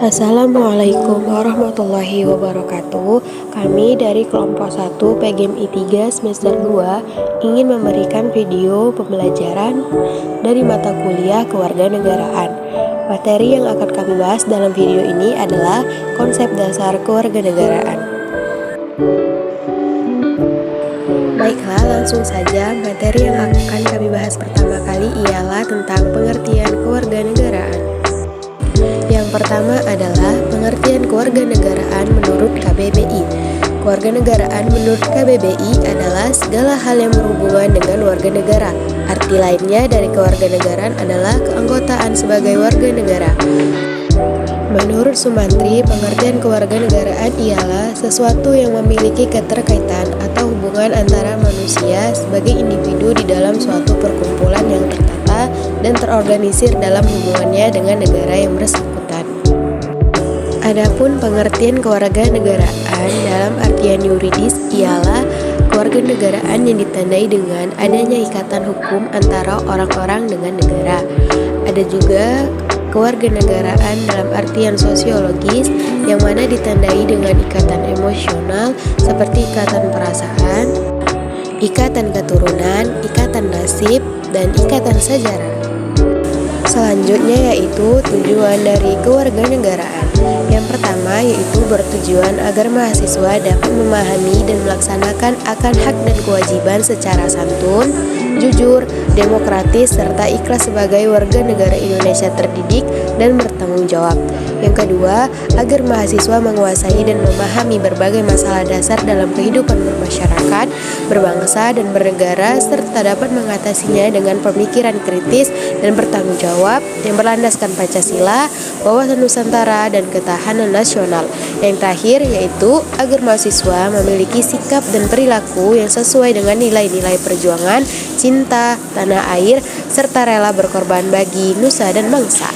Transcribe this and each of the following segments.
Assalamualaikum warahmatullahi wabarakatuh. Kami dari kelompok 1 PGMI 3 semester 2 ingin memberikan video pembelajaran dari mata kuliah kewarganegaraan. Materi yang akan kami bahas dalam video ini adalah konsep dasar kewarganegaraan. Baiklah, langsung saja. Materi yang akan kami bahas pertama kali ialah tentang pengertian kewarganegaraan. Yang pertama adalah pengertian kewarganegaraan menurut KBBI. Kewarganegaraan menurut KBBI adalah segala hal yang berhubungan dengan warga negara. Arti lainnya dari kewarganegaraan adalah keanggotaan sebagai warga negara. Menurut Sumantri, pengertian kewarganegaraan ialah sesuatu yang memiliki keterkaitan atau hubungan antara manusia sebagai individu di dalam suatu perkumpulan yang tertata dan terorganisir dalam hubungannya dengan negara yang bersangkutan. Adapun pengertian kewarganegaraan dalam artian yuridis ialah kewarganegaraan yang ditandai dengan adanya ikatan hukum antara orang-orang dengan negara. Ada juga kewarganegaraan dalam artian sosiologis yang mana ditandai dengan ikatan emosional seperti ikatan perasaan, ikatan keturunan, ikatan nasib, dan ikatan sejarah. Selanjutnya yaitu tujuan dari kewarganegaraan. Yang pertama yaitu bertujuan agar mahasiswa dapat memahami dan melaksanakan akan hak dan kewajiban secara santun, jujur, demokratis, serta ikhlas sebagai warga negara Indonesia terdidik dan bertanggung jawab. Yang kedua, agar mahasiswa menguasai dan memahami berbagai masalah dasar dalam kehidupan bermasyarakat, berbangsa, dan bernegara, serta dapat mengatasinya dengan pemikiran kritis dan bertanggung jawab yang berlandaskan Pancasila, wawasan Nusantara, dan ketahanan nasional. Yang terakhir yaitu agar mahasiswa memiliki sikap dan perilaku yang sesuai dengan nilai-nilai perjuangan, cinta, tanah air, serta rela berkorban bagi nusa dan bangsa.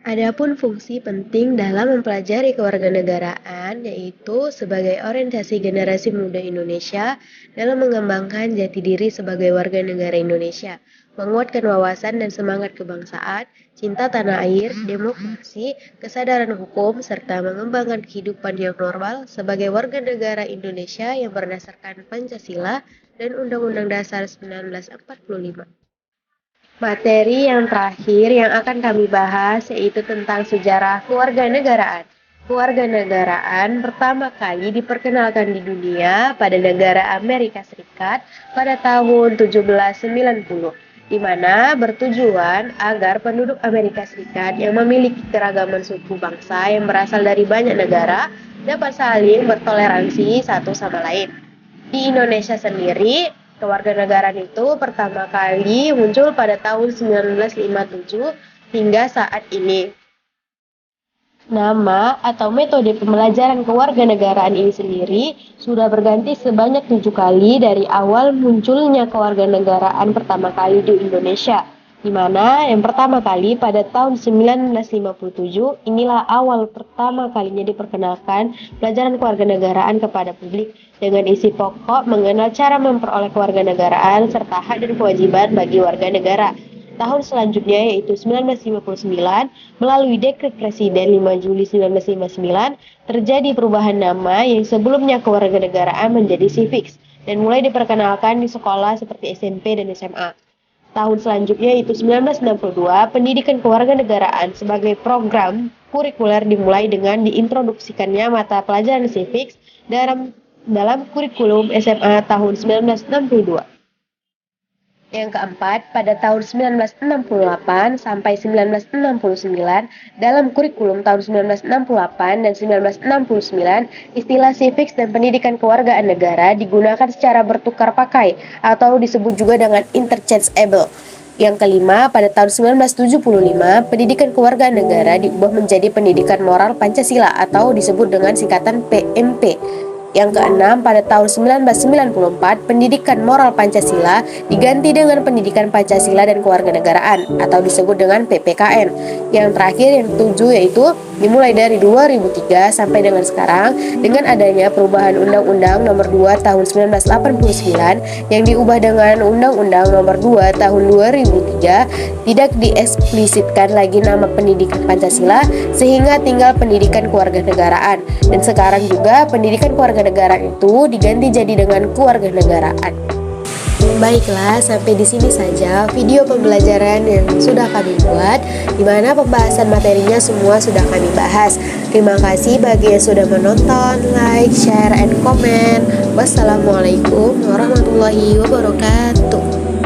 Adapun fungsi penting dalam mempelajari kewarganegaraan yaitu sebagai orientasi generasi muda Indonesia dalam mengembangkan jati diri sebagai warga negara Indonesia, menguatkan wawasan dan semangat kebangsaan, cinta tanah air, demokrasi, kesadaran hukum, serta mengembangkan kehidupan yang normal sebagai warga negara Indonesia yang berdasarkan Pancasila dan Undang-Undang Dasar 1945. Materi yang terakhir yang akan kami bahas yaitu tentang sejarah kewarganegaraan. Kewarganegaraan pertama kali diperkenalkan di dunia pada negara Amerika Serikat pada tahun 1790, di mana bertujuan agar penduduk Amerika Serikat yang memiliki keragaman suku bangsa yang berasal dari banyak negara dapat saling bertoleransi satu sama lain. Di Indonesia sendiri, kewarganegaraan itu pertama kali muncul pada tahun 1957 hingga saat ini. Nama atau metode pembelajaran kewarganegaraan ini sendiri sudah berganti sebanyak 7 kali dari awal munculnya kewarganegaraan pertama kali di Indonesia, di mana yang pertama kali pada tahun 1957 inilah awal pertama kalinya diperkenalkan pelajaran kewarganegaraan kepada publik dengan isi pokok mengenal cara memperoleh kewarganegaraan serta hak dan kewajiban bagi warga negara. Tahun selanjutnya yaitu 1959 melalui Dekret Presiden 5 Juli 1959 terjadi perubahan nama yang sebelumnya kewarganegaraan menjadi civics dan mulai diperkenalkan di sekolah seperti SMP dan SMA. Tahun selanjutnya yaitu 1962 pendidikan kewarganegaraan sebagai program kurikuler dimulai dengan diintroduksikannya mata pelajaran civics dalam kurikulum SMA tahun 1962. Yang keempat, pada tahun 1968 sampai 1969, dalam kurikulum tahun 1968 dan 1969, istilah civics dan pendidikan kewargaan negara digunakan secara bertukar pakai atau disebut juga dengan interchangeable. Yang kelima, pada tahun 1975, pendidikan kewargaan negara diubah menjadi pendidikan moral Pancasila atau disebut dengan singkatan PMP. Yang keenam, pada tahun 1994, pendidikan moral Pancasila diganti dengan pendidikan Pancasila dan kewarganegaraan atau disebut dengan PPKN. Yang terakhir, yang ketujuh, yaitu dimulai dari 2003 sampai dengan sekarang dengan adanya perubahan Undang-Undang Nomor 2 Tahun 1989 yang diubah dengan Undang-Undang Nomor 2 Tahun 2003, tidak dieksplisitkan lagi nama pendidikan Pancasila sehingga tinggal pendidikan kewarganegaraan. Dan sekarang juga pendidikan kewarganegaraan itu diganti jadi dengan kewarganegaraan. Baiklah, sampai di sini saja video pembelajaran yang sudah kami buat, di mana pembahasan materinya semua sudah kami bahas. Terima kasih bagi yang sudah menonton, like, share, and comment. Wassalamualaikum warahmatullahi wabarakatuh.